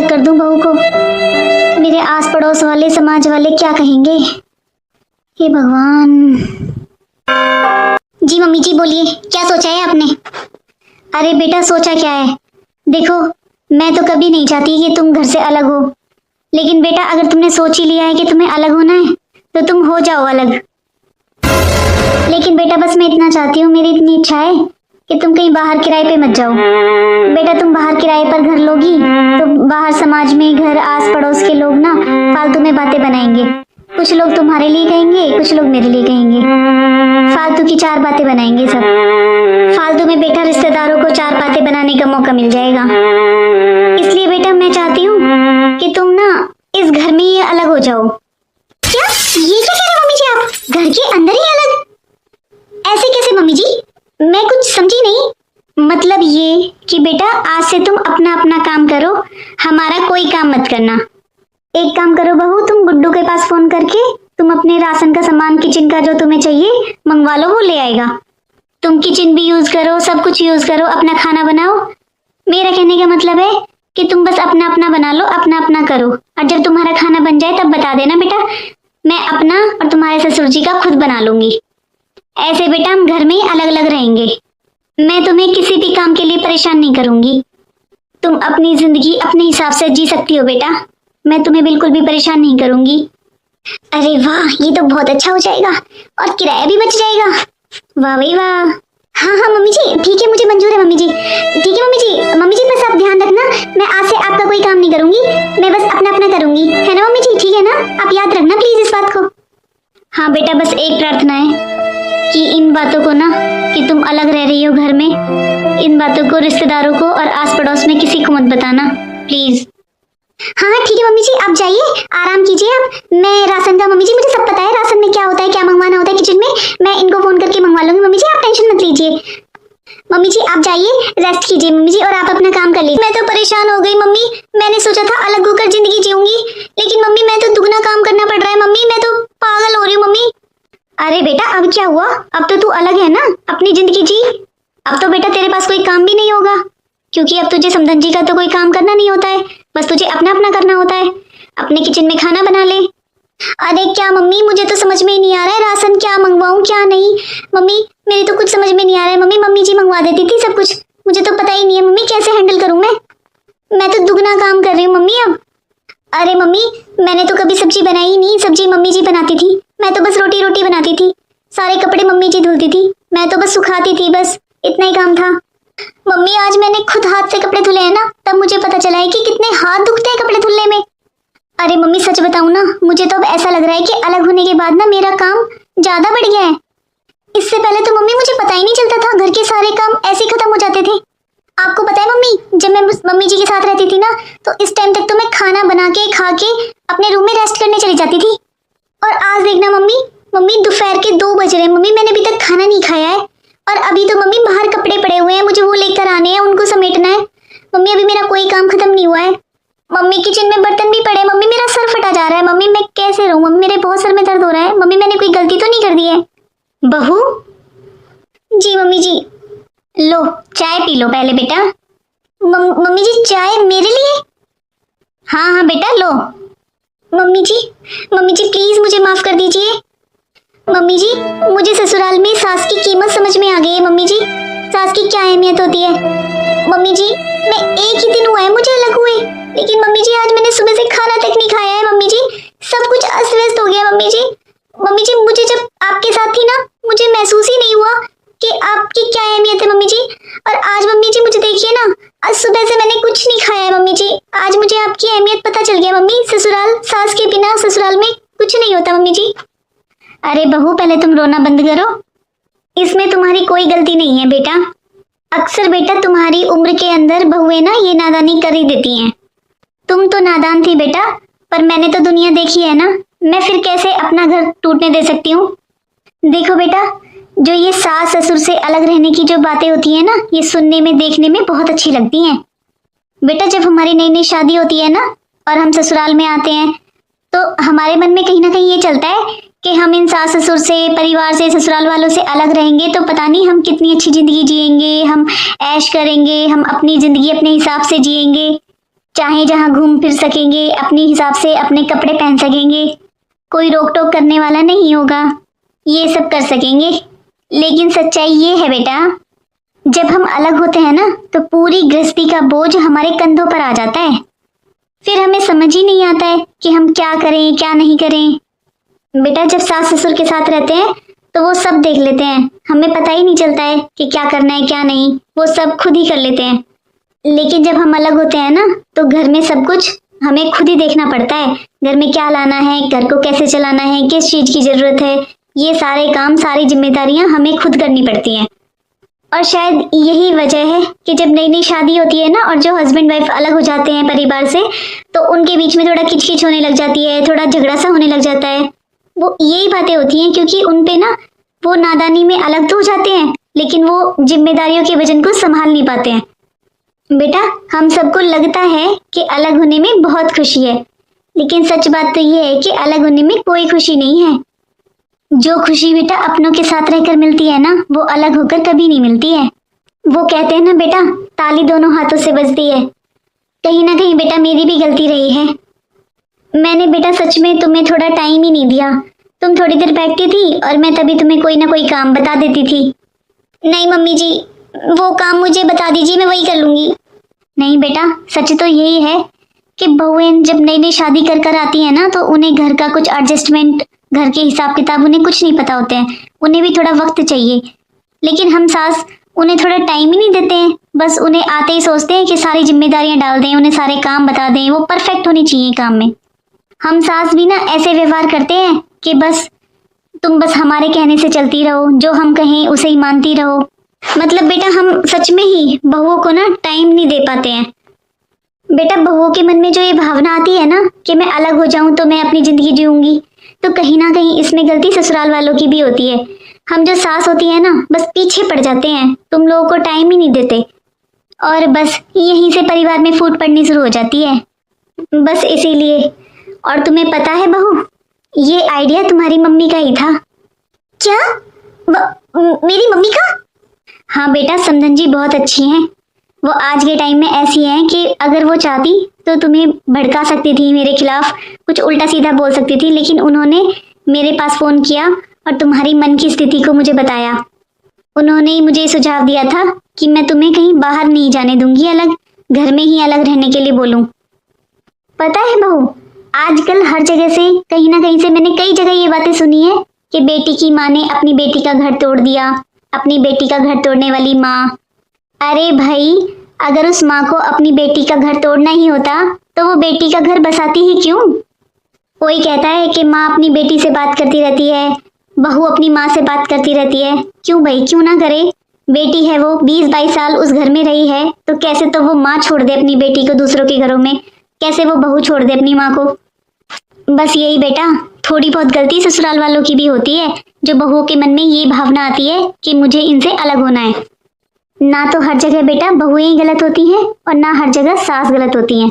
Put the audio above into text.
अलग कर दूं बहू को? मेरे आस पड़ोस वाले, समाज वाले क्या कहेंगे? हे भगवान। जी मम्मी जी बोलिए, क्या सोचा है आपने? अरे बेटा सोचा क्या है, देखो मैं तो कभी नहीं चाहती कि तुम घर से अलग हो, लेकिन बेटा अगर तुमने सोच ही लिया है कि तुम्हें अलग होना है तो तुम हो जाओ अलग। लेकिन बेटा बस मैं इतना चाहती हूँ, मेरी इतनी इच्छा है कि तुम कहीं बाहर किराए पे मत जाओ। बेटा तुम बाहर किराए पर घर लोगी तो बाहर समाज में, घर आस पड़ोस के लोग ना फालतू में बातें बनाएंगे। कुछ लोग तुम्हारे लिए कहेंगे, कुछ लोग मेरे लिए कहेंगे, फालतू की चार बातें बनाएंगे सब। फालतू में बेटा रिश्तेदारों को चार बातें बनाने का मौका मिल जाएगा। इसलिए बेटा मैं चाहती हूँ कि तुम ना इस घर में ही अलग हो जाओ। क्या ये क्या कह रहे मम्मी जी, आप घर के अंदर ही अलग? ऐसे कैसे मम्मी जी, मैं कुछ समझी नहीं। मतलब ये कि बेटा आज से तुम अपना अपना काम करो, हमारा कोई काम मत करना। एक काम करो बहू, तुम गुड्डू के पास फोन करके तुम अपने राशन का सामान, किचन का जो तुम्हें चाहिए मंगवा लो, वो ले आएगा। तुम किचन भी यूज करो, सब कुछ यूज करो, अपना खाना बनाओ। मेरा कहने का मतलब है कि तुम बस अपना अपना बना लो, अपना अपना करो, और जब तुम्हारा खाना बन जाए तब बता देना बेटा, मैं अपना और तुम्हारे ससुर जी का खुद बना लूंगी। ऐसे बेटा हम घर में ही अलग अलग रहेंगे। मैं तुम्हें किसी भी काम के लिए परेशान नहीं करूंगी। तुम अपनी जिंदगी अपने हिसाब से जी सकती हो बेटा, मैं तुम्हें बिल्कुल भी परेशान नहीं करूंगी। अरे वाह, ये तो बहुत अच्छा हो जाएगा और किराया भी बच जाएगा। वाह भाई वाह। हाँ हाँ मम्मी जी ठीक है, मुझे मंजूर है मम्मी जी। ठीक है मम्मी जी। मम्मी जी बस आप ध्यान रखना, मैं आज से आपका कोई काम नहीं करूंगी, मैं बस अपना अपना करूंगी, है ना मम्मी जी? ठीक है ना, आप याद रखना प्लीज इस बात को। हाँ बेटा बस एक प्रार्थना है कि इन बातों को ना, कि तुम अलग रह रही हो घर में, इन बातों को रिश्तेदारों को और आस पड़ोस में किसी को मत बताना प्लीज। हाँ हाँ ठीक है मम्मी जी, आप जाइए, आराम कीजिए आप। मैं राशन का, मम्मी जी मुझे सब पता है राशन में क्या होता है, क्या मंगवाना होता है किचन में, मैं इनको फोन करके मंगवा लूंगी मम्मी जी, आप टेंशन मत लीजिए। मम्मी जी आप जाइए, रेस्ट कीजिए मम्मी जी, और आप अपना काम कर लीजिए। मैं तो परेशान हो गई मम्मी, मैंने सोचा था अलग होकर जिंदगी जीऊंगी, लेकिन मम्मी मैं तो दुगना काम करना पड़ रहा है मम्मी, मैं तो पागल हो रही हूँ मम्मी। अरे बेटा अब क्या हुआ, अब तो तू अलग है ना, अपनी जिंदगी जी। अब तो बेटा तेरे पास कोई काम भी नहीं होगा, क्योंकि अब तुझे समधन जी का तो कोई काम करना नहीं होता है, बस तुझे अपना अपना करना होता है। अपने किचन में खाना बना ले। अरे क्या मम्मी, मुझे तो समझ में ही नहीं आ रहा है राशन क्या मंगवाऊं क्या नहीं। मम्मी मेरी तो कुछ समझ में नहीं आ रहा है मम्मी, मम्मी जी मंगवा देती थी सब कुछ, मुझे तो पता ही नहीं है मम्मी कैसे हैंडल करूं मैं तो दुगना काम कर रही हूँ मम्मी अब। अरे मम्मी मैंने तो कभी सब्जी बनाई ही नहीं, सब्जी मम्मी जी बनाती थी, मैं तो बस रोटी रोटी बनाती थी, सारे कपड़े मम्मी जी धुलती थी, मैं तो बस सुखाती थी, बस इतना ही काम था। मम्मी आज मैंने खुद हाथ से कपड़े धुले हैं ना, तब मुझे पता चला है कि कितने हाथ दुखते हैं कपड़े धुलने में। अरे मम्मी सच बताऊं ना, मुझे तो अब ऐसा लग रहा है कि अलग होने के बाद ना मेरा काम ज्यादा बढ़ गया है। इससे पहले तो मम्मी मुझे पता ही नहीं चलता था, घर के सारे काम ऐसे ही खत्म हो जाते थे। आपको पता है मम्मी, जब मैं मम्मी जी के साथ रहती थी ना, तो इस टाइम तक तो मैं खाना बना के खा के अपने रूम में रेस्ट करने चली जाती थी। और आज देखना मम्मी दोपहर के 2 बज रहे हैं मम्मी, मैंने अभी तक खाना नहीं खाया है, और अभी तो मम्मी बाहर कपड़े पड़े हुए हैं, मुझे वो लेकर आने हैं, उनको समेटना है। मम्मी अभी मेरा कोई काम खत्म नहीं हुआ है। मम्मी किचन में बर्तन भी पड़े, मम्मी मेरा सर फटा जा रहा है मम्मी, मैं कैसे रहूं मम्मी, मेरे बहुत सर में दर्द हो रहा है मम्मी, मैंने कोई गलती तो नहीं कर दी है? बहू जी मम्मी जी, लो चाय पी लो पहले बेटा। मम्मी जी चाय मेरे लिए? हाँ हाँ बेटा लो। मम्मी जी प्लीज मुझे माफ कर दीजिए। मम्मी जी मुझे ससुराल में सास की कीमत समझ में आ गई है मम्मी जी, सास की क्या अहमियत होती है। मम्मी जी मैं एक ही दिन हुआ है मुझे अलग हुए, लेकिन मम्मी जी आज मैंने सुबह से खाना तक नहीं खाया है मम्मी जी, सब कुछ अस्त व्यस्त हो गया मम्मी जी। मम्मी जी मुझे जब आपके साथ थी ना, मुझे महसूस ही नहीं हुआ कि आपकी क्या अहमियत है मम्मी जी। और आज मम्मी जी मुझे देखिए ना, आज सुबह से मैंने कुछ नहीं खाया है मम्मी जी, आज मुझे आपकी अहमियत पता चल गया मम्मी। ससुराल, सास के बिना ससुराल में कुछ नहीं होता मम्मी जी। अरे बहू पहले तुम रोना बंद करो, इसमें तुम्हारी कोई गलती नहीं है बेटा। अक्सर बेटा तुम्हारी उम्र के अंदर बहुएं ना ये नादानी कर ही देती हैं। तुम तो नादान थी बेटा, पर मैंने तो दुनिया देखी है ना, मैं फिर कैसे अपना घर टूटने दे सकती हूँ। देखो बेटा, जो ये सास ससुर से अलग रहने की जो बातें होती है ना, ये सुनने में देखने में बहुत अच्छी लगती हैं बेटा। जब हमारी नई नई शादी होती है ना और हम ससुराल में आते हैं, तो हमारे मन में कहीं ना कहीं ये चलता है कि हम इन सास ससुर से, परिवार से, ससुराल वालों से अलग रहेंगे तो पता नहीं हम कितनी अच्छी जिंदगी जिएंगे, हम ऐश करेंगे, हम अपनी जिंदगी अपने हिसाब से जिएंगे, चाहे जहाँ घूम फिर सकेंगे, अपने हिसाब से अपने कपड़े पहन सकेंगे, कोई रोक टोक करने वाला नहीं होगा, ये सब कर सकेंगे। लेकिन सच्चाई ये है बेटा, जब हम अलग होते हैं ना तो पूरी गृहस्थी का बोझ हमारे कंधों पर आ जाता है। फिर हमें समझ ही नहीं आता है कि हम क्या करें क्या नहीं करें। बेटा जब सास ससुर के साथ रहते हैं तो वो सब देख लेते हैं, हमें पता ही नहीं चलता है कि क्या करना है क्या नहीं, वो सब खुद ही कर लेते हैं। लेकिन जब हम अलग होते हैं ना तो घर में सब कुछ हमें खुद ही देखना पड़ता है। घर में क्या लाना है, घर को कैसे चलाना है, किस चीज की जरूरत है, ये सारे काम सारी जिम्मेदारियां हमें खुद करनी पड़ती हैं। और शायद यही वजह है कि जब नई नई शादी होती है ना और जो हस्बैंड वाइफ अलग हो जाते हैं परिवार से, तो उनके बीच में थोड़ा किचकिच होने लग जाती है, थोड़ा झगड़ा सा होने लग जाता है। वो यही बातें होती हैं क्योंकि उन पे ना वो नादानी में अलग तो हो जाते हैं लेकिन वो जिम्मेदारियों के वजन को संभाल नहीं पाते हैं। बेटा हम सबको लगता है कि अलग होने में बहुत खुशी है, लेकिन सच बात तो ये है कि अलग होने में कोई खुशी नहीं है। जो खुशी बेटा अपनों के साथ रहकर मिलती है ना वो अलग होकर कभी नहीं मिलती है। वो कहते हैं ना बेटा, ताली दोनों हाथों से बजती है। कहीं ना कहीं बेटा मेरी भी गलती रही है। मैंने बेटा सच में तुम्हें थोड़ा टाइम ही नहीं दिया। तुम थोड़ी देर बैठती थी और मैं तभी तुम्हें कोई ना कोई काम बता देती थी। नहीं मम्मी जी, वो काम मुझे बता दीजिए, मैं वही कर लूंगी। नहीं बेटा सच तो यही है कि बहुएं जब नई नई शादी कर कर आती है ना तो उन्हें घर का कुछ एडजस्टमेंट, घर के हिसाब किताब उन्हें कुछ नहीं पता होते हैं, उन्हें भी थोड़ा वक्त चाहिए। लेकिन हम सास उन्हें थोड़ा टाइम ही नहीं देते हैं। बस उन्हें आते ही सोचते हैं कि सारी जिम्मेदारियां डाल दें, उन्हें सारे काम बता दें, वो परफेक्ट होनी चाहिए काम में। हम सास भी ना ऐसे व्यवहार करते हैं कि बस तुम बस हमारे कहने से चलती रहो, जो हम कहें उसे ही मानती रहो। मतलब बेटा हम सच में ही बहुओं को ना टाइम नहीं दे पाते हैं। बेटा बहुओं के मन में जो ये भावना आती है ना कि मैं अलग हो जाऊं तो मैं अपनी जिंदगी जीऊंगी, तो कहीं ना कहीं इसमें गलती ससुराल वालों की भी होती है। हम जो सास होती है ना बस पीछे पड़ जाते हैं, तुम लोगों को टाइम ही नहीं देते और बस यहीं से परिवार में फूट पड़नी शुरू हो जाती है। बस इसीलिए। और तुम्हें पता है बहू, ये आइडिया तुम्हारी मम्मी का ही था। क्या? मेरी मम्मी का? हाँ बेटा, समधन जी बहुत अच्छी हैं। वो आज के टाइम में ऐसी हैं कि अगर वो चाहती तो तुम्हें भड़का सकती थी, मेरे खिलाफ कुछ उल्टा सीधा बोल सकती थी, लेकिन उन्होंने मेरे पास फोन किया और तुम्हारी मन की स्थिति को मुझे बताया। उन्होंने ही मुझे सुझाव दिया था कि मैं तुम्हें कहीं बाहर नहीं जाने दूंगी, अलग घर में ही अलग रहने के लिए बोलूं। पता है बहू, आजकल हर जगह से कहीं ना कहीं से मैंने कई जगह ये बातें सुनी है कि बेटी की माँ ने अपनी बेटी का घर तोड़ दिया, अपनी बेटी का घर तोड़ने वाली माँ। अरे भाई, अगर उस माँ को अपनी बेटी का घर तोड़ना ही होता तो वो बेटी का घर बसाती ही क्यों? कोई कहता है कि माँ अपनी बेटी से बात करती रहती है, बहू अपनी माँ से बात करती रहती है। क्यों भाई, क्यों ना करे? बेटी है वो 20-22 साल उस घर में रही है, तो कैसे तो वो माँ छोड़ दे अपनी बेटी को दूसरों के घरों में, कैसे वो बहू छोड़ दे अपनी माँ को? बस यही बेटा, थोड़ी बहुत गलती ससुराल वालों की भी होती है, जो बहुओं के मन में ये भावना आती है कि मुझे इनसे अलग होना है। ना तो हर जगह बेटा बहुएं ही गलत होती हैं और ना हर जगह सास गलत होती हैं।